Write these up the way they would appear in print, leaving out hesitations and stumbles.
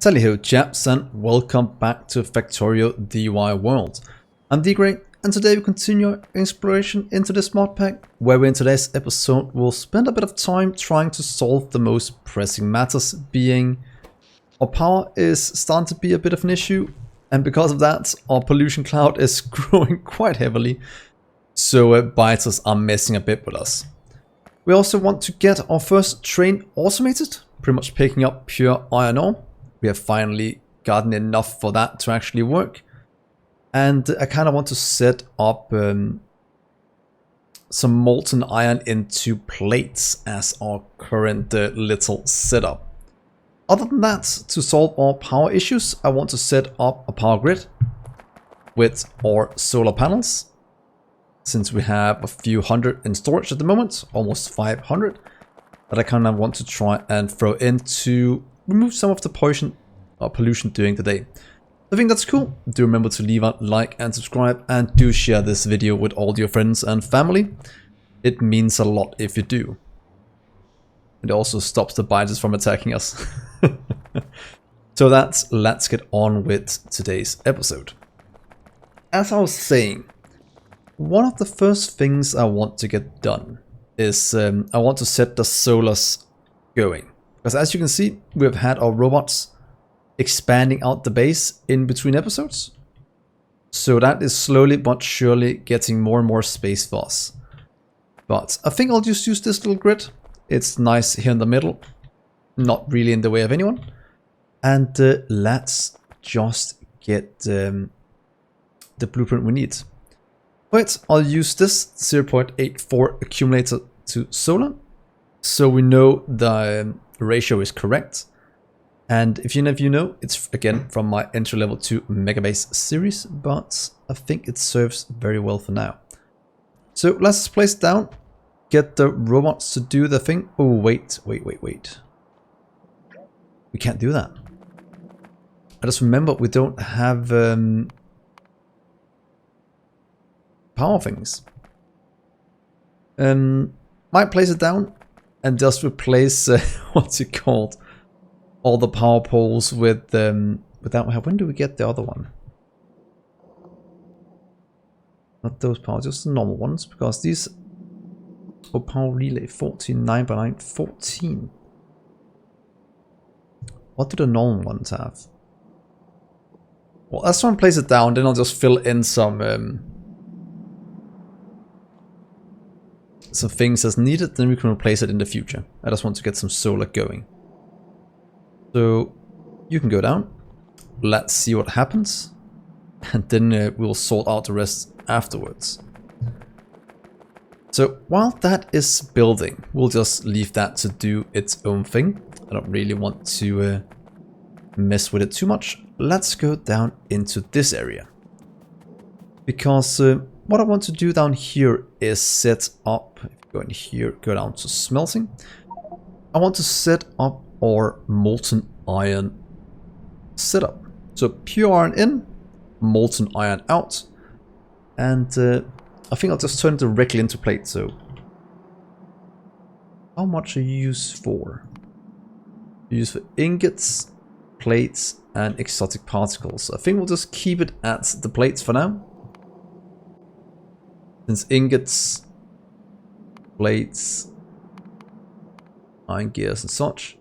Sally ho chaps, and welcome back to Factorio DIY World. I'm Dgray, and today we continue our exploration into this mod pack, where we in today's episode will spend a bit of time trying to solve the most pressing matters, being our power is starting to be a bit of an issue, and because of that our pollution cloud is growing quite heavily, so biters are messing a bit with us. We also want to get our first train automated, pretty much picking up pure iron ore. We have finally gotten enough for that to actually work. And I kind of want to set up some molten iron into plates as our current little setup. Other than that, to solve our power issues, I want to set up a power grid with our solar panels. Since we have a few hundred in storage at the moment, almost 500, that I kind of want to try and throw in to remove some of the pollution during the day. I think that's cool. Do remember to leave a like and subscribe, and do share this video with all your friends and family. It means a lot if you do. It also stops the biters from attacking us. So let's get on with today's episode. As I was saying, one of the first things I want to get done is I want to set the solars going. Because as you can see, we've had our robots expanding out the base in between episodes. So that is slowly but surely getting more and more space for us. But I think I'll just use this little grid. It's nice here in the middle, not really in the way of anyone. And let's just get the blueprint we need. Right, I'll use this 0.84 accumulator to solar, so we know the ratio is correct. And if you know, it's again from my entry level 2 megabase series, but I think it serves very well for now. So let's place it down, get the robots to do the thing. Oh, wait. We can't do that. I just remember we don't have power things. Might place it down and just replace what's it called? All the power poles with that. When do we get the other one? Not those powers, just the normal ones, because these are power relay 14, 9 by 9, 14. What do the normal ones have? Well, let's try and place it down, then I'll just fill in some things as needed, then we can replace it in the future. I just want to get some solar going. So you can go down, let's see what happens, and then we'll sort out the rest afterwards. So while that is building, we'll just leave that to do its own thing. I don't really want to mess with it too much. Let's go down into this area, because what I want to do down here is set up, if you go in here, go down to smelting. I want to set up our molten iron setup. So pure iron in, molten iron out. And I think I'll just turn it directly into plate. So how much are you used for? You use for ingots, plates, and exotic particles. I think we'll just keep it at the plates for now. Since ingots, plates, iron gears and such.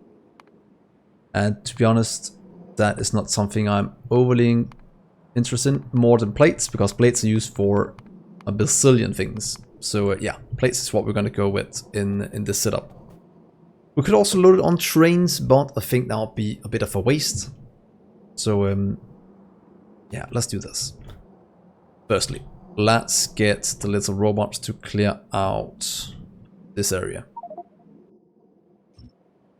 And to be honest, that is not something I'm overly interested in, more than plates, because plates are used for a bazillion things. So yeah, plates is what we're going to go with in this setup. We could also load it on trains, but I think that would be a bit of a waste. So yeah, let's do this. Firstly, let's get the little robots to clear out this area.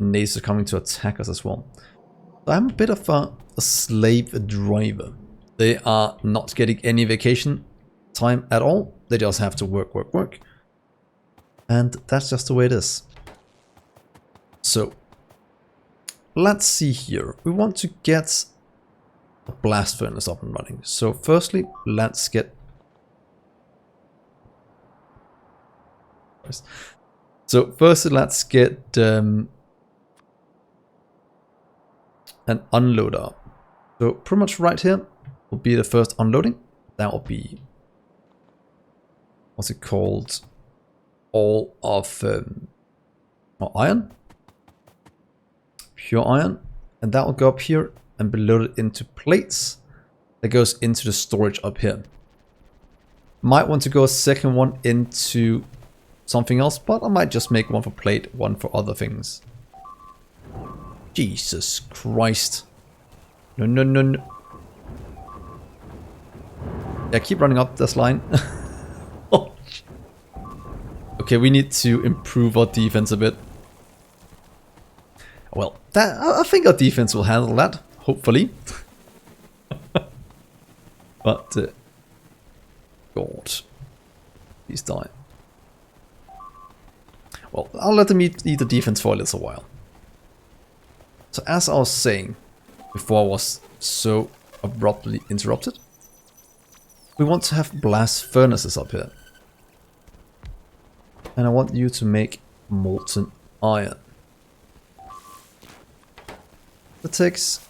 Nades are coming to attack us as well. So I'm a bit of a slave driver. They are not getting any vacation time at all. They just have to work. And that's just the way it is. So let's see here. We want to get a blast furnace up and running. So firstly, let's get... So firstly, let's get an unloader. So pretty much right here will be the first unloading. That will be, what's it called? All of iron. Pure iron. And that will go up here and be loaded into plates. That goes into the storage up here. Might want to go a second one into something else, but I might just make one for plate, one for other things. Jesus Christ. No, no, no, no. Yeah, keep running up this line. Oh. Okay, we need to improve our defense a bit. Well, I think our defense will handle that, hopefully. But, God, please die. Well, I'll let them eat the defense for a little while. So as I was saying, before I was so abruptly interrupted, we want to have blast furnaces up here. And I want you to make molten iron. That takes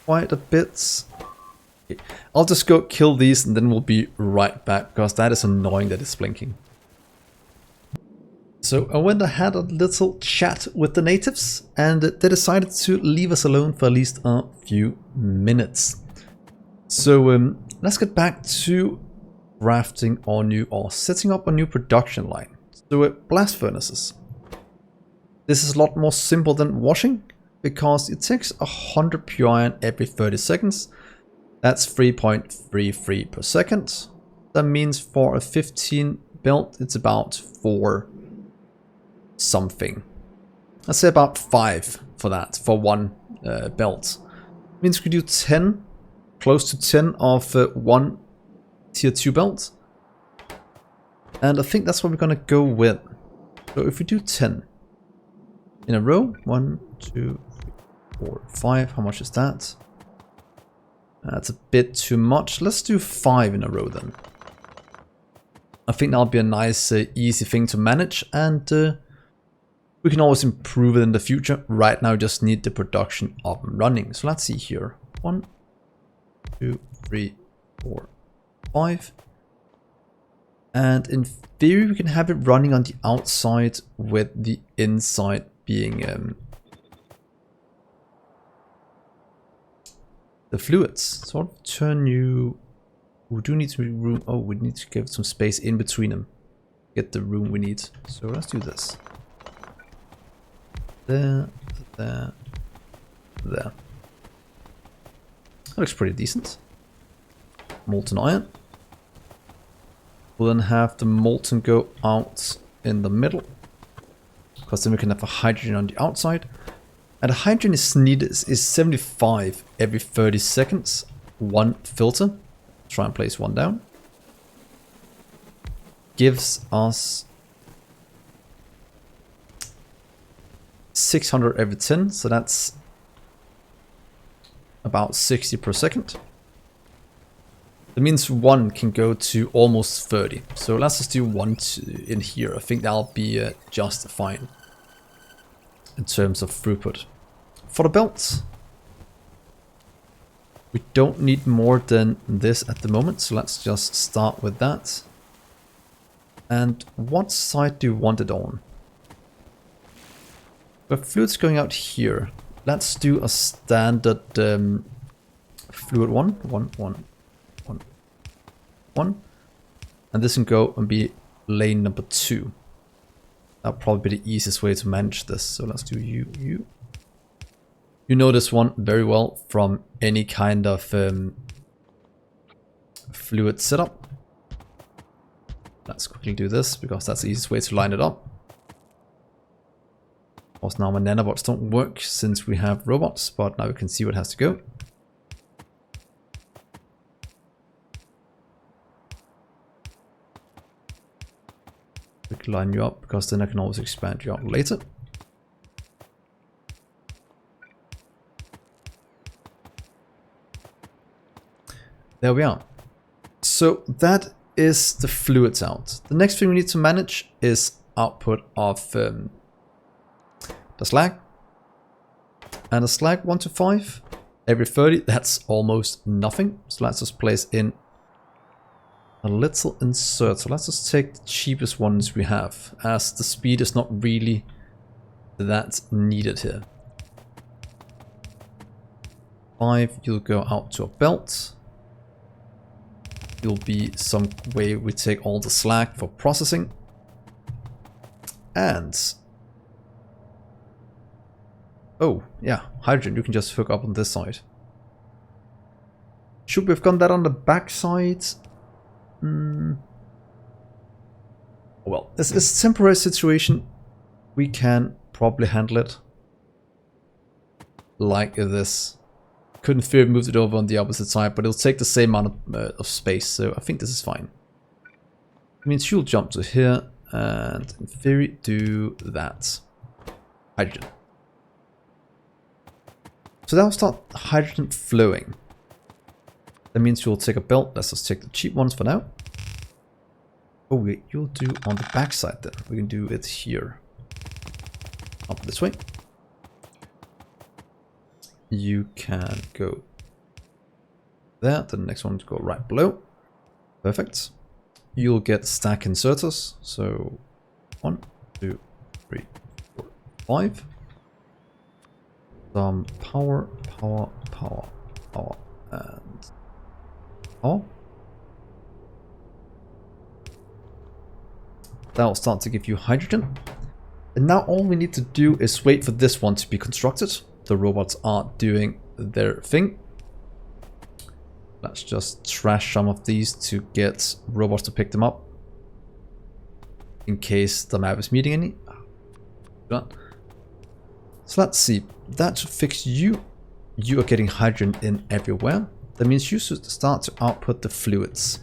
quite a bit. Okay. I'll just go kill these and then we'll be right back, because that is annoying that it's blinking. So I went and had a little chat with the natives, and they decided to leave us alone for at least a few minutes. So let's get back to crafting our new, or setting up a new production line. So blast furnaces. This is a lot more simple than washing, because it takes 100 pure iron every 30 seconds. That's 3.33 per second. That means for a 15 belt, it's about 4 something. Let's say about 5 for that, for one belt. Means we could do 10, close to 10 of one tier 2 belt. And I think that's what we're gonna go with. So if we do 10 in a row, 1, 2, 3, 4, 5, how much is that? That's a bit too much. Let's do 5 in a row then. I think that'll be a nice, easy thing to manage, and we can always improve it in the future. Right now, we just need the production up and running. So let's see here. 1, 2, 3, 4, 5. And in theory, we can have it running on the outside with the inside being the fluids. So I'll turn you... We do need some room. Oh, we need to give some space in between them. Get the room we need. So let's do this. There, there, there. That looks pretty decent. Molten iron. We'll then have the molten go out in the middle, because then we can have a hydrogen on the outside. And the hydrogen is needed is 75 every 30 seconds. One filter. Try and place one down. Gives us 600 every 10, so that's about 60 per second. That means one can go to almost 30. So let's just do one in here. I think that'll be just fine in terms of throughput. For the belts, we don't need more than this at the moment, so let's just start with that. And what side do you want it on? The fluid's going out here. Let's do a standard fluid one, and this can go and be lane number 2. That'll probably be the easiest way to manage this. So let's do you. You know this one very well from any kind of fluid setup. Let's quickly do this because that's the easiest way to line it up. Of course, now my nanobots don't work since we have robots, but now we can see what has to go. Quick line you up, because then I can always expand you out later. There we are. So that is the fluids out. The next thing we need to manage is output of the slag. And the slag 1 to 5 every 30, that's almost nothing. So let's just place in a little insert. So let's just take the cheapest ones we have, as the speed is not really that needed here. 5, you'll go out to a belt. You'll be some way we take all the slack for processing. And oh yeah, hydrogen you can just hook up on this side. Should we have done that on the back side? Well, it's a temporary situation. We can probably handle it like this. Couldn't fear moved it over on the opposite side, but it'll take the same amount of space, so I think this is fine. It means you'll jump to here and in theory do that. Hydrogen. So that'll start hydrogen flowing. That means you'll take a belt. Let's just take the cheap ones for now. Oh wait, you'll do on the back side then. We can do it here. Up this way. You can go there. The next one to go right below. Perfect. You'll get stack inserters. So 1, 2, 3, 4, 5. Some power, power, power, power, and power. That'll start to give you hydrogen. And now all we need to do is wait for this one to be constructed. The robots are doing their thing. Let's just trash some of these to get robots to pick them up. In case the map is meeting any. So let's see. That should fix you. You are getting hydrogen in everywhere. That means you should start to output the fluids.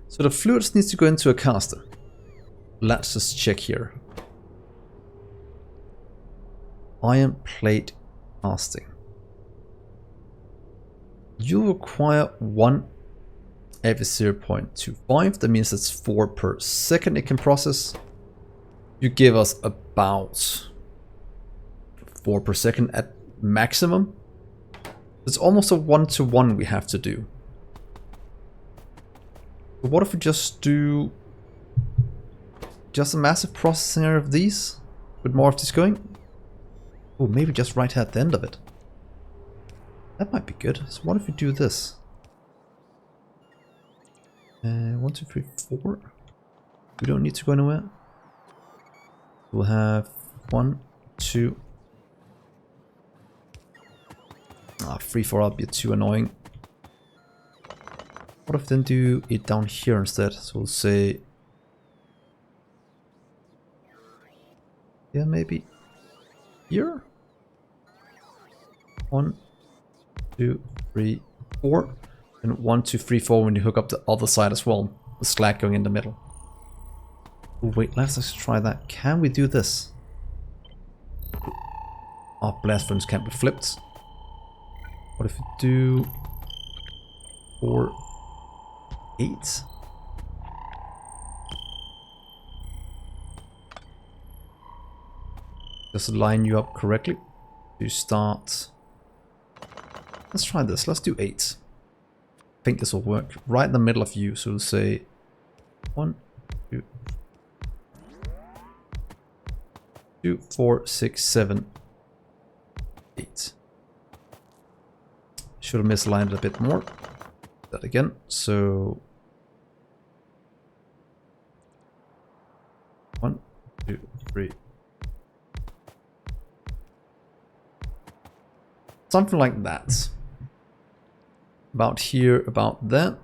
So the fluids needs to go into a caster. Let's just check here. Iron plate casting. You require 1 every 0.25. That means it's 4 per second it can process. You give us about 4 per second at maximum. It's almost a 1-to-1 we have to do. But what if we just do just a massive processing area of these with more of this going? Oh, maybe just right here at the end of it. That might be good. So what if we do this? 1, 2, 3, 4. We don't need to go anywhere. We'll have 1, 2. 3, 4 will be too annoying. What if then do it down here instead? So we'll say, yeah, maybe here. 1, 2, 3, 4, and 1, 2, 3, 4 when you hook up the other side as well. The slack going in the middle. Oh, wait, let's just try that. Can we do this? Our blast furnace can't be flipped. What if we do 4, 8? Just line you up correctly to start. Let's try this. Let's do 8. I think this will work. Right in the middle of you. So we'll say 1, 2, 2, 4, 6, 7, 8. Should have misaligned it a bit more. That again. So 1, 2, 3. Something like that. About here, about there.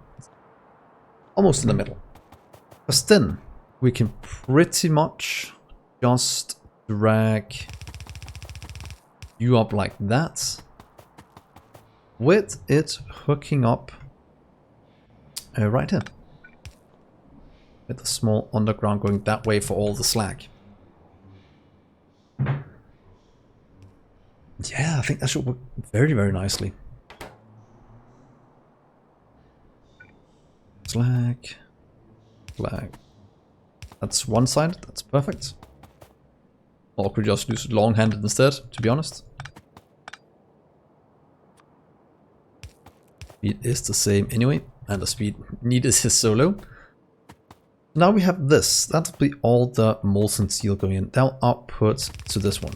Almost in the middle. Because then we can pretty much just drag you up like that. With it hooking up right here. With a small underground going that way for all the slack. Yeah, I think that should work very, very nicely. Slack. Slack. That's one side, that's perfect. Or could just use long-handed instead, to be honest. Speed is the same anyway, and the speed needed is so low. Now we have this. That'll be all the molten steel going in. That'll output to this one.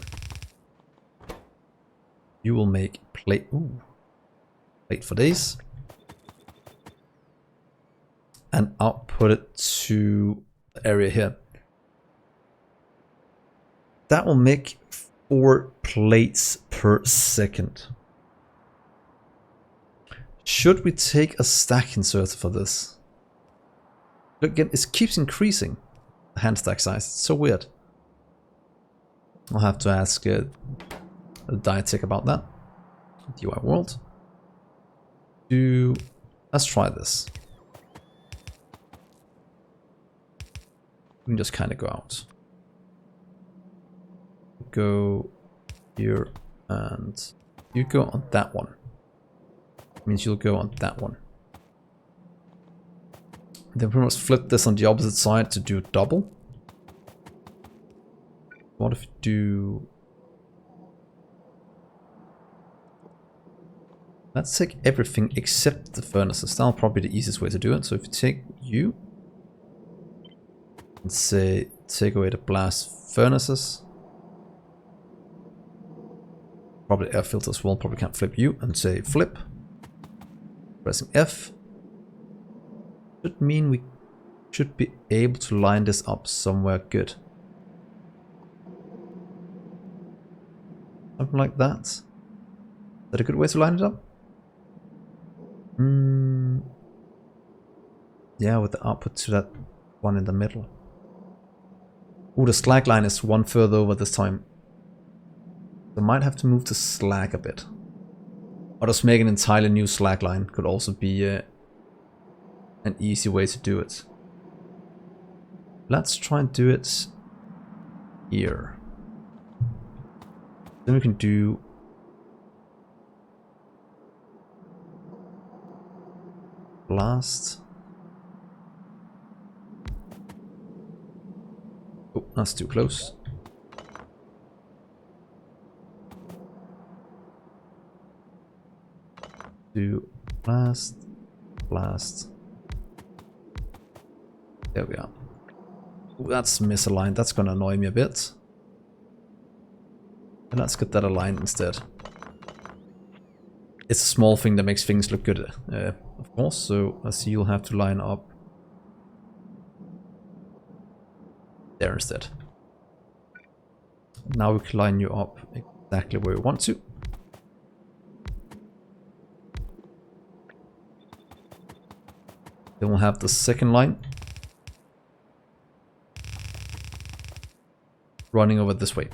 You will make plate. Ooh, plate for days. And output it to the area here. That will make 4 plates per second. Should we take a stack inserter for this? Look again, it keeps increasing the hand stack size. It's so weird. I'll have to ask a Diatech about that. DyWorld. Let's try this. We can just kind of go out. Go here, and you go on that one. Means you'll go on that one. Then we must flip this on the opposite side to do double. What if you do... Let's take everything except the furnaces. That'll probably be the easiest way to do it. So if you take you and say take away the blast furnaces. Probably air filters will probably can't flip you, and say flip. Pressing F. Should mean we should be able to line this up somewhere good. Something like that. Is that a good way to line it up? Yeah, with the output to that one in the middle. Oh, the slag line is one further over this time. I might have to move the slag a bit. Or just make an entirely new slag line could also be an easy way to do it. Let's try and do it here. Then we can do blast. Oh, that's too close. Do blast, blast. There we are. Ooh, that's misaligned. That's gonna annoy me a bit. And let's get that aligned instead. It's a small thing that makes things look good, of course. So I see you'll have to line up there instead. Now we can line you up exactly where we want to. Then we'll have the second line running over this way.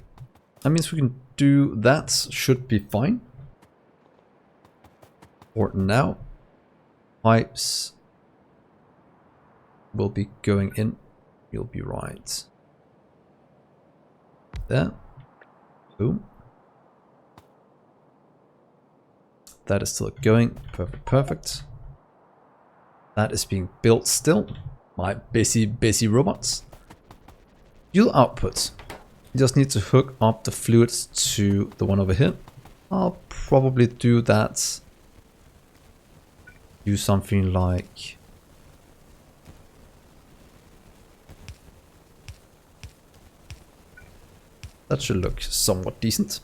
That means we can do that, should be fine. For now, pipes will be going in. You'll be right there. Boom. That is still going. Perfect, perfect. That is being built still. My busy robots. Fuel output. You just need to hook up the fluids to the one over here. I'll probably do that. Do something like... That should look somewhat decent.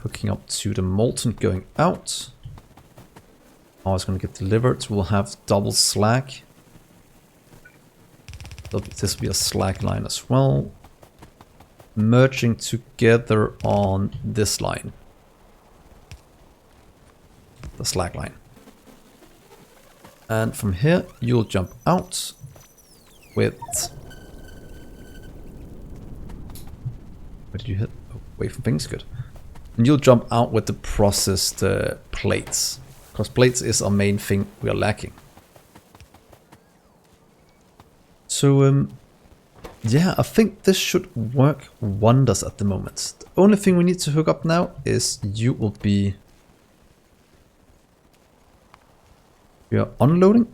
Hooking up to the molten going out. How it's going to get delivered. We'll have double slag. This will be a slag line as well. Merging together on this line. The slag line. And from here you'll jump out with... Where did you hit? Oh, away from things, good. And you'll jump out with the processed plates. Because plates is our main thing we are lacking. So, yeah, I think this should work wonders at the moment. The only thing we need to hook up now is you will be... We are unloading.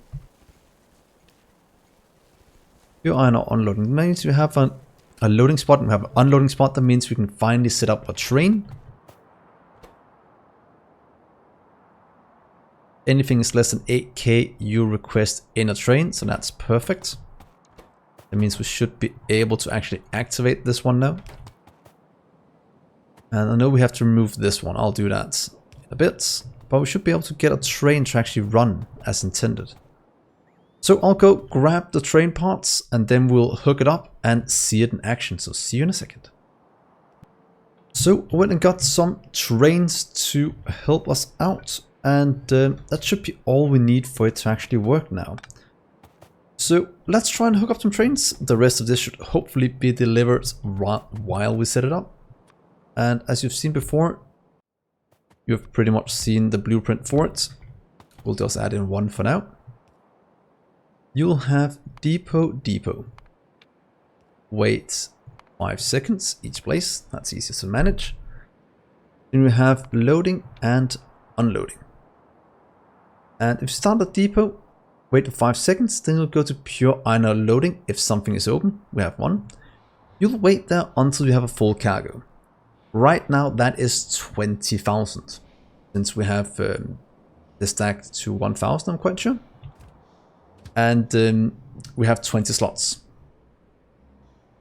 You are now unloading. That means we have a loading spot and we have an unloading spot. That means we can finally set up a train. anything is less than 8k, you request in a train, so that's perfect. That means we should be able to actually activate this one now. And I know we have to remove this one. I'll do that in a bit. But we should be able to get a train to actually run as intended. So I'll go grab the train parts and then we'll hook it up and see it in action. So see you in a second. So I went and got some trains to help us out. And that should be all we need for it to actually work now. So let's try and hook up some trains. The rest of this should hopefully be delivered while we set it up. And as you've seen before, you've pretty much seen the blueprint for it. We'll just add in one for now. You'll have depot. Wait 5 seconds each place. That's easy to manage. Then we have loading and unloading. And if you start at depot, wait for 5 seconds, then you'll go to pure iron loading if something is open. We have one. You'll wait there until you have a full cargo. Right now that is 20,000. Since we have the stack to 1,000, I'm quite sure. And we have 20 slots.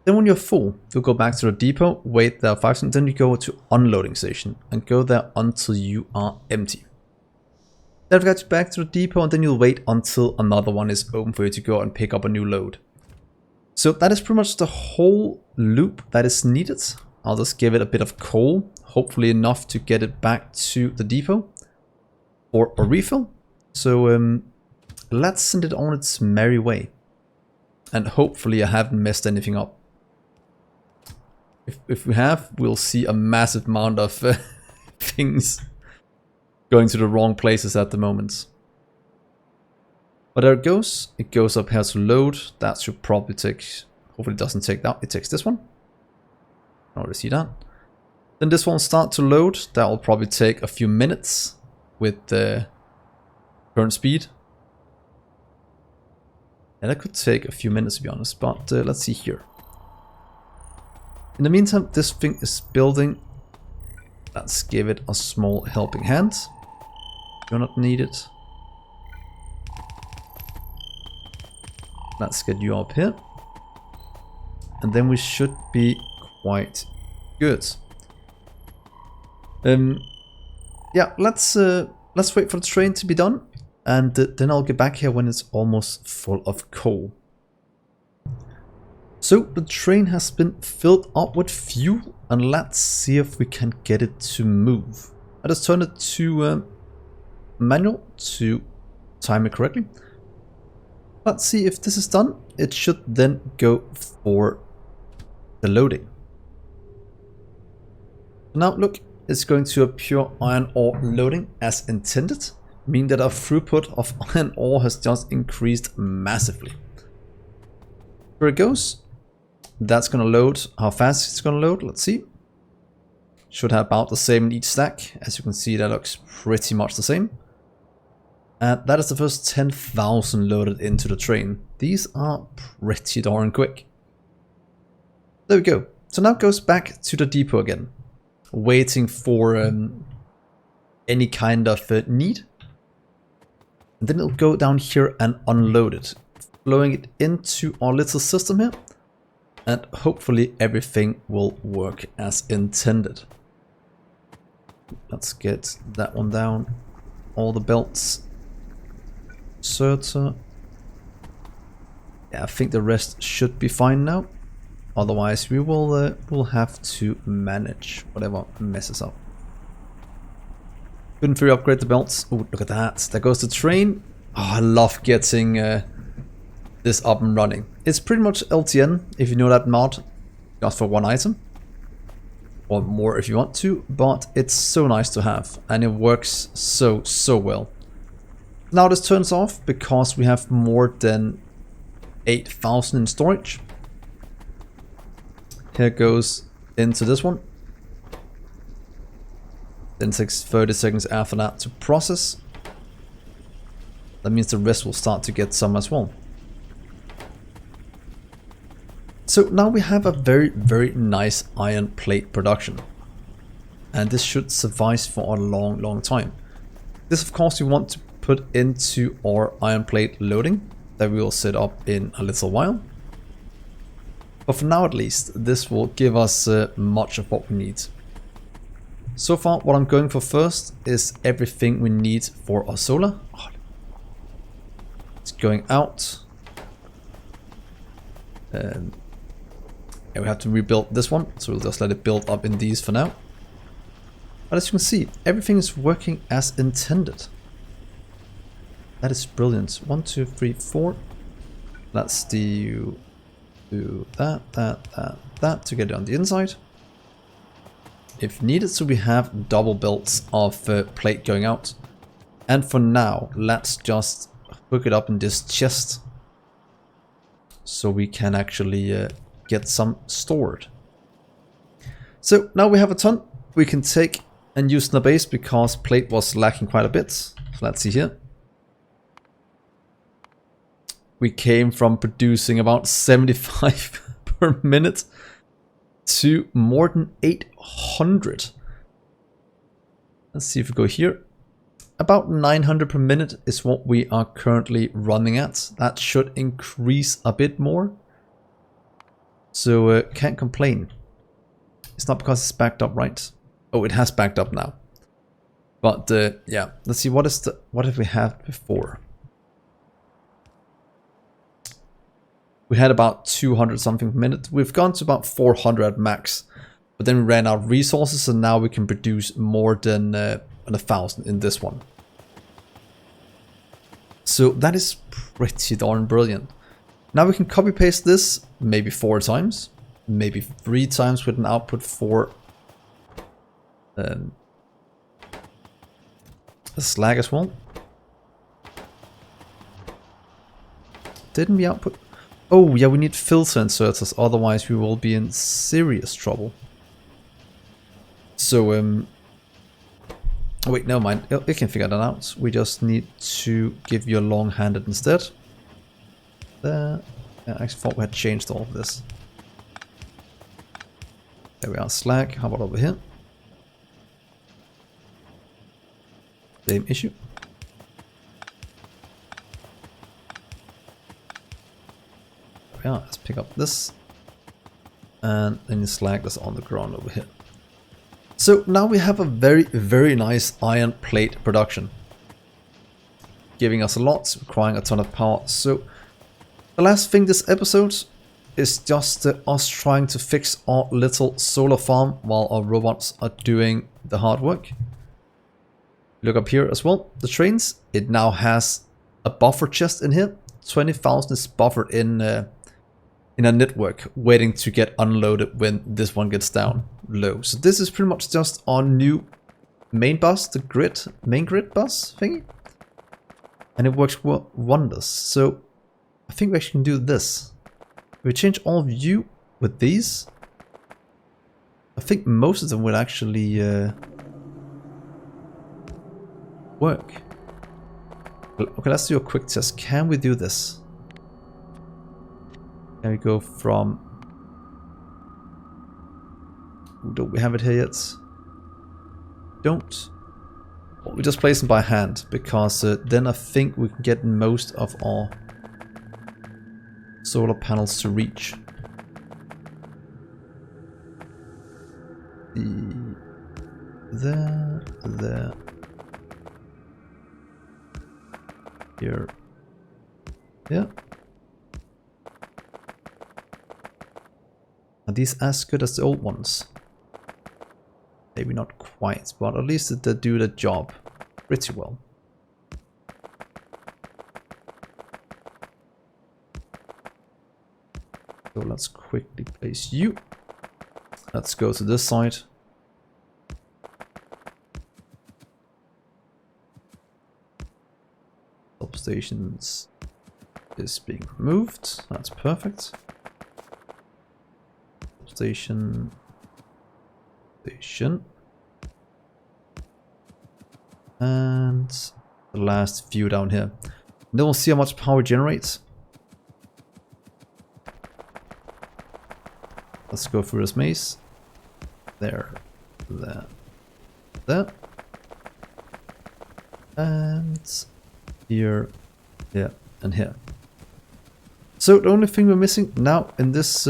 Then when you're full, you'll go back to the depot, wait there 5 seconds, then you go to unloading station and go there until you are empty. Then we'll get you back to the depot and then you'll wait until another one is open for you to go and pick up a new load. So that is pretty much the whole loop that is needed. I'll just give it a bit of coal, hopefully enough to get it back to the depot for a refill. So let's send it on its merry way. And hopefully I haven't messed anything up. If we have, we'll see a massive amount of things going to the wrong places at the moment. But there it goes. It goes up here to load. That should probably take, hopefully it doesn't take that. It takes this one. I already see that. Then this one will start to load. That will probably take a few minutes with the current speed. And that could take a few minutes to be honest, but let's see here. In the meantime, this thing is building. Let's give it a small helping hand. You're not needed. Let's get you up here. And then we should be quite good. Yeah, let's wait for the train to be done. And then I'll get back here when it's almost full of coal. So the train has been filled up with fuel and let's see if we can get it to move. I just turned it to manual to time it correctly. Let's see if this is done. It should then go for the loading. Now look, it's going to a pure iron ore loading as intended. Mean that our throughput of iron ore has just increased massively. Here it goes. That's going to load. How fast it's going to load? Let's see. Should have about the same in each stack. As you can see, that looks pretty much the same. And that is the first 10,000 loaded into the train. These are pretty darn quick. There we go. So now it goes back to the depot again, waiting for any kind of need. And then it'll go down here and unload it, flowing it into our little system here. And hopefully everything will work as intended. Let's get that one down. All the belts. Inserter. Yeah, I think the rest should be fine now. Otherwise we will we'll have to manage whatever messes up. Couldn't fully upgrade the belts. Oh, look at that. There goes the train. Oh, I love getting this up and running. It's pretty much LTN, if you know that mod, just for one item. Or more if you want to, but it's so nice to have. And it works so well. Now this turns off because we have more than 8,000 in storage. Here goes into this one. Then takes 30 seconds after that to process. That means the rest will start to get some as well. So now we have a very nice iron plate production. And this should suffice for a long time. This of course we want to put into our iron plate loading that we will set up in a little while. But for now at least, this will give us much of what we need. So far, what I'm going for first is everything we need for our solar. It's going out. And we have to rebuild this one, so we'll just let it build up in these for now. But as you can see, everything is working as intended. That is brilliant. 1, 2, 3, 4. Let's do that to get it on the inside. If needed, so we have double builds of plate going out. And for now, let's just hook it up in this chest, so we can actually get some stored. So now we have a ton we can take and use in the base because plate was lacking quite a bit. So let's see here. We came from producing about 75 per minute to more than 800. Let's see if we go here. About 900 per minute is what we are currently running at. That should increase a bit more. So can't complain. It's not because it's backed up, right? Oh, it has backed up now. But yeah, let's see what have we had before. We had about 200 something per minute. We've gone to about 400 at max. But then we ran out of resources, and now we can produce more than 1,000 in this one. So that is pretty darn brilliant. Now we can copy paste this maybe 4 times, maybe 3 times with an output for a slag as well. Didn't we output? Oh yeah, we need filter inserters, otherwise we will be in serious trouble. So wait, never mind. You can figure that out. We just need to give you a long-handed instead. There. I actually thought we had changed all of this. There we are. Slag. How about over here? Same issue. There we are. Let's pick up this. And then slag this on the ground over here. So now we have a very, very nice iron plate production. Giving us a lot, requiring a ton of power. So the last thing this episode is just us trying to fix our little solar farm while our robots are doing the hard work. Look up here as well, the trains. It now has a buffer chest in here. 20,000 is buffered in a network waiting to get unloaded when this one gets down low. So this is pretty much just our new main bus, the main grid bus thingy. And it works wonders. So I think we actually can do this. We change all view with these. I think most of them will actually work. Okay, let's do a quick test. Can we do this? Can we go from... Don't we have it here yet? Don't. Well, we just place them by hand, because then I think we can get most of our solar panels to reach. There. Here. Yeah. Are these as good as the old ones? Maybe not quite, but at least they do the job pretty well. So let's quickly place you. Let's go to this side. Substations is being removed. That's perfect. Station. And the last view down here. Then we'll see how much power it generates. Let's go through this maze. There. And here, here, and here. So the only thing we're missing now in this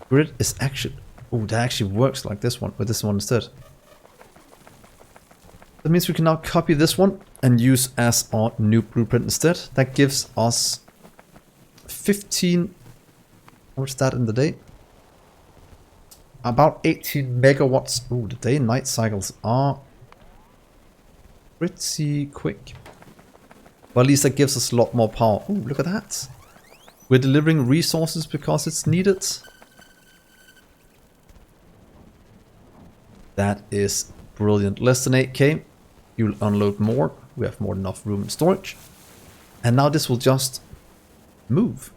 grid is actually... Oh, that actually works like this one, with this one instead. That means we can now copy this one and use as our new blueprint instead. That gives us 15... What's that in the day? About 18 megawatts. Oh, the day and night cycles are pretty quick. But at least that gives us a lot more power. Oh, look at that. We're delivering resources because it's needed. That is brilliant. Less than 8k. You'll unload more. We have more than enough room in storage. And now this will just move.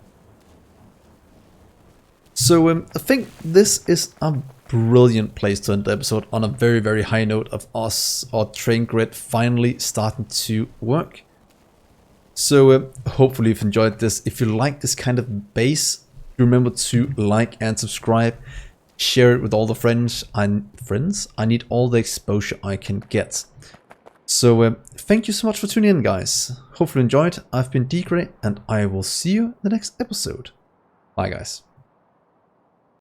So I think this is a brilliant place to end the episode, on a very, very high note of us, our train grid, finally starting to work. So hopefully you've enjoyed this. If you like this kind of base, remember to like and subscribe. Share it with all the friends. I need all the exposure I can get. So thank you so much for tuning in, guys. Hopefully you enjoyed. I've been Dgray, and I will see you in the next episode. Bye, guys.